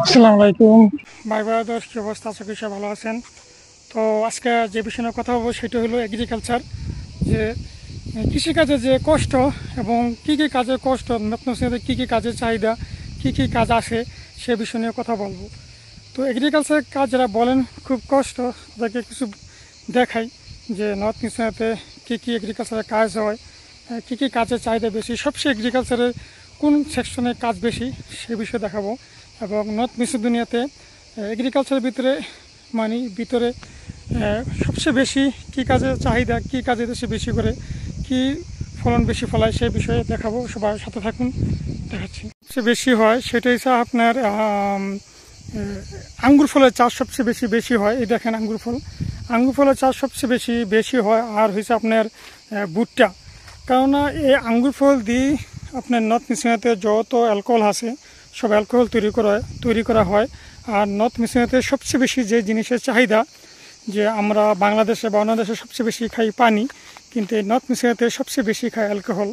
আসসালামু আলাইকুম ভাই ব্রাদার, কি অবস্থা? আশা করি সবাই ভালো আছেন। তো আজকে যে বিষয় নিয়ে কথা বলবো সেটা হলো এগ্রিকালচার, যে কৃষিকাজে যে কষ্ট এবং কী কী কাজের কষ্ট, নতুন কী কী কাজের চাহিদা, কী কী কাজ আছে সে বিষয় নিয়ে কথা বলবো। তো এগ্রিকালচারের কাজ যারা বলেন খুব কষ্ট, তাদেরকে কিছু দেখাই যে নর্থ মিশনাতে কী কী এগ্রিকালচারের কাজ হয়, কী কী কাজের চাহিদা বেশি, সবচেয়ে এগ্রিকালচারের কোন সেকশনে কাজ বেশি সে বিষয়ে দেখাবো। এবং নর্থ মিশন দুনিয়াতে এগ্রিকালচারের ভিতরে সবচেয়ে বেশি কী কাজের চাহিদা, কী কাজে দেশে বেশি করে, কী ফলন বেশি ফলায় সেই বিষয়ে দেখাবো। সবার সাথে থাকুন, দেখাচ্ছি। সবচেয়ে বেশি হয় সেটা হচ্ছে আপনার আঙ্গুর ফলের চাষ সবচেয়ে বেশি হয়। এই দেখেন আঙ্গুর ফলের চাষ সবচেয়ে বেশি হয়। আর হয়েছে আপনার ভুট্টা, কেননা এই আঙ্গুর ফল দিয়ে আপনার নর্থ মিশনাতে যত অ্যালকোহল আছে সব অ্যালকোহল তৈরি করা হয়। আর নর্থ মিশনাতে সবচেয়ে বেশি যে জিনিসের চাহিদা, যে আমরা বাংলাদেশে বা অন্য দেশে সবচেয়ে বেশি খাই পানি, কিন্তু এই নর্থ মিশনাতে সবচেয়ে বেশি খায় অ্যালকোহল।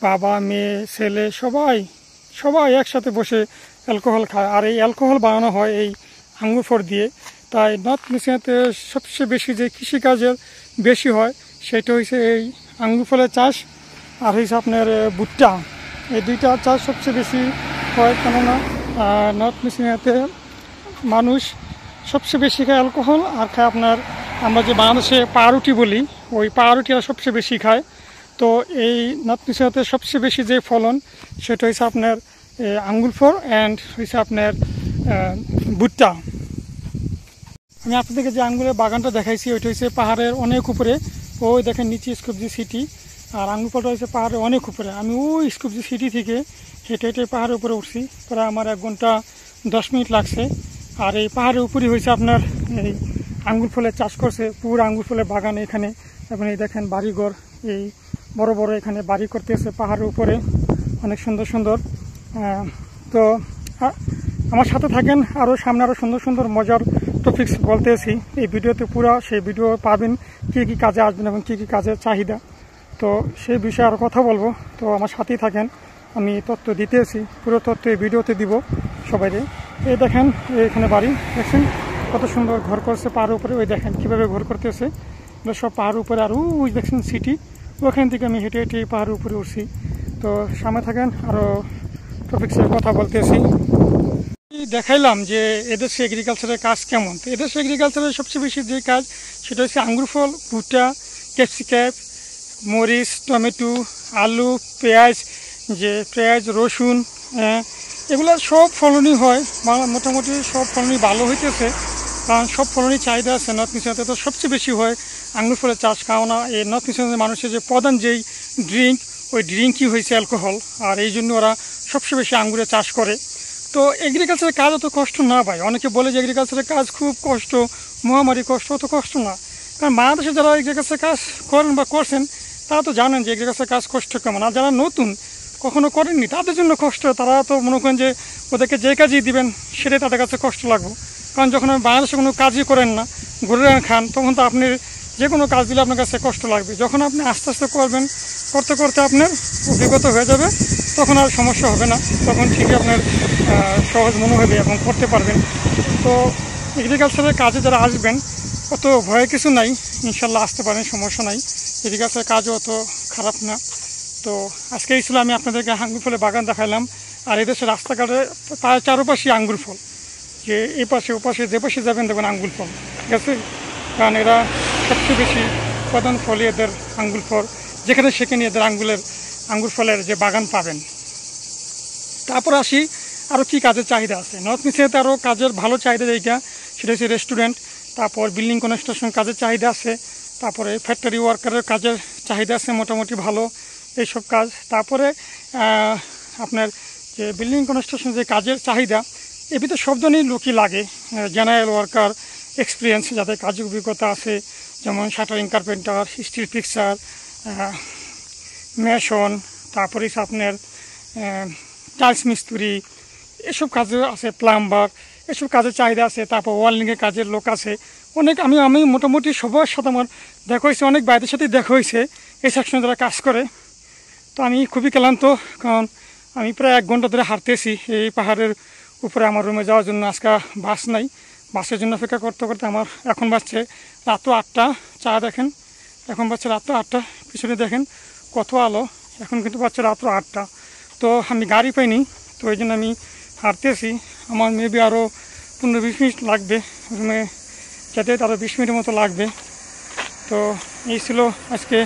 বাবা মেয়ে ছেলে সবাই একসাথে বসে অ্যালকোহল খায়, আর এই অ্যালকোহল বানানো হয় এই আঙ্গুর ফল দিয়ে। তাই নর্থ মিশনাতে সবচেয়ে বেশি যে কৃষিকাজের বেশি হয় সেটা হচ্ছে এই আঙ্গুর ফলের চাষ, আর হয়েছে আপনার ভুট্টা। এই দুইটা চাষ সবচেয়ে বেশি হয়, কেননা নর্থ মিশনাতে মানুষ সবচেয়ে বেশি খায় অ্যালকোহল, আর খায় আপনার আমরা যে বাংলাদেশে পাউরুটি বলি, ওই পাউরুটিরা সবচেয়ে বেশি খায়। তো এই নর্থ মিশনাতে সবচেয়ে বেশি যে ফলন সেটা হচ্ছে আপনার আঙ্গুর ফল অ্যান্ড হচ্ছে আপনার ভুট্টা। আমি আপনাদেরকে যে আঙ্গুরের বাগানটা দেখাইছি ওইটা হচ্ছে পাহাড়ের অনেক উপরে। ওই দেখেন নিচে স্কোপজি সিটি, আর আঙ্গুর ফলটা হচ্ছে পাহাড়ের অনেক উপরে। আমি ওই স্কোপজি সিটি থেকে হেঁটে পাহাড়ের উপরে উঠছি, প্রায় আমার 1 ঘন্টা 10 মিনিট লাগছে। আর এই পাহাড়ের উপরই হয়েছে আপনার এই আঙ্গুর ফলের চাষ করছে, পুরো আঙ্গুর ফলের বাগান এখানে। এবং এই দেখেন বাড়িঘর, এই বড় এখানে বাড়ি করতেছে পাহাড়ের উপরে, অনেক সুন্দর। তো আমার সাথে থাকেন, আরও সামনে আরও সুন্দর মজার টপিক্স বলতেছি এই ভিডিওতে। পুরো সেই ভিডিও পাবেন কী কী কাজে আসবেন এবং কী কী কাজের চাহিদা, তো সেই বিষয়ে আরও কথা বলবো। তো আমার সাথেই থাকেন, আমি তথ্য দিতেছি, পুরো তথ্য এই ভিডিওতে দিব সবাইকে। এই দেখেন এখানে বাড়ি দেখছেন কত সুন্দর ঘর করছে পাহাড়ের উপরে। ওই দেখেন কীভাবে ঘর করতেছে, এগুলো সব পাহাড়ের উপরে। আর ওই দেখছেন সিটি, ওখান থেকে আমি হেঁটে পাহাড়ের উপরে উঠছি। তো সামনে থাকেন, আরও টপিক্সের কথা বলতেছি। দেখাইলাম যে এদেশে এগ্রিকালচারের কাজ কেমন। তো এদেশে এগ্রিকালচারের সবচেয়ে বেশি যে কাজ সেটা হচ্ছে আঙ্গুর ফল, ভুট্টা, ক্যাপসিকাম, মরিচ, টমেটো, আলু, পেঁয়াজ, রসুন, এগুলো সব ফলনই হয়। মোটামুটি সব ফলনই ভালো হইতেছে, কারণ সব ফলনই চাহিদা আছে। নর্থ মিশনাতে তো সবচেয়ে বেশি হয় আঙ্গুর ফলের চাষ, কারণ এই নর্থ মিশনাতে মানুষের যে প্রধান যেই ড্রিঙ্ক, ওই ড্রিঙ্কই হয়েছে অ্যালকোহল। আর এই জন্য ওরা সবচেয়ে বেশি আঙ্গুরের চাষ করে। তো এগ্রিকালচারের কাজ অত কষ্ট না ভাই। অনেকে বলে যে এগ্রিকালচারের কাজ খুব কষ্ট, মহামারী কষ্ট, অত কষ্ট না। কারণ বাংলাদেশে যারা এগ্রিকালচার কাজ করেন বা করছেন তারা তো জানেন যে এগ্রিকালচার কাজ কষ্ট কেমন। আর যারা নতুন কখনো করেননি তাদের জন্য কষ্ট, তারা তো মনে করেন যে ওদেরকে যে কাজই দিবেন সেটাই তাদের কাছে কষ্ট লাগবে। কারণ যখন আপনি বাংলাদেশে কোনো কাজই করেন না, ঘুরে খান, তখন তো আপনি যে কোনো কাজ দিলে আপনার কাছে কষ্ট লাগবে। যখন আপনি আস্তে করবেন, করতে আপনার অভিজ্ঞতা হয়ে যাবে, তখন আর সমস্যা হবে না, তখন ঠিকই আপনার সহজ মনে হবে এবং করতে পারবেন। তো এগ্রিকালচারের কাজে যারা আসবেন অত ভয়ের কিছু নাই, ইনশাল্লাহ আসতে পারেন, সমস্যা নাই। এগ্রিকালচারের কাজও অত খারাপ না। তো আজকে এই ছিল আমি আপনাদেরকে আঙ্গুর ফলের বাগান দেখালাম। আর এদেশের রাস্তাঘাটে প্রায় চারপাশে আঙ্গুর ফল, যে এই পাশে ও পাশে যে পাশে যাবেন দেখবেন আঙ্গুর ফল, ঠিক আছে। কারণ এরা সবচেয়ে বেশি প্রধান ফলই এদের আঙ্গুর ফল, যেখানে সেখানে এদের আঙ্গুর ফলের যে বাগান পাবেন। তারপর আসি আরও কী কাজের চাহিদা আছে নর্থ মিশনাতে। আরও কাজের ভালো চাহিদা যেটা সেটা হচ্ছে রেস্টুরেন্ট, তারপর বিল্ডিং কনস্ট্রাকশন কাজের চাহিদা আছে, তারপরে ফ্যাক্টরি ওয়ার্কারের কাজের চাহিদা আছে মোটামুটি ভালো এইসব কাজ। তারপরে আপনার যে বিল্ডিং কনস্ট্রাকশন যে কাজের চাহিদা, এর ভিতরে সব ধরনের লোকই লাগে। জেনারেল ওয়ার্কার, এক্সপিরিয়েন্স যাদের কাজের অভিজ্ঞতা আছে, যেমন shuttering carpenter, still fixer, mason, তারপরে আপনার টাইলস মিস্ত্রি, এসব কাজে আছে, প্লাম্বার, এসব কাজের চাহিদা আছে। তারপর ওয়ার্ল্ডিংয়ের কাজের লোক আছে অনেক। আমি মোটামুটি সবার সাথে আমার দেখা হয়েছে, অনেক বাইরের সাথেই দেখা হয়েছে এই সেকশনে যারা কাজ করে। তো আমি খুবই ক্লান্ত, কারণ আমি প্রায় 1 ঘন্টা ধরে হাঁটতেছি এই পাহাড়ের উপরে আমার রুমে যাওয়ার জন্য। আজকে বাস নাই, বাসের জন্য অপেক্ষা করতে করতে আমার এখন বাজছে রাত 8টা। চা দেখেন, এখন বাজছে রাত 8টা, পিছনে দেখেন কত আলো, এখন কিন্তু বাজছে রাত 8টা। তো আমি গাড়ি পাইনি, তো এই জন্য আমি হাঁটতেছি। আমার মেবি আরও 15-20 মিনিট লাগবে রুমে যেতে, আরও 20 মিনিটের মতো লাগবে। তো এই ছিল আজকে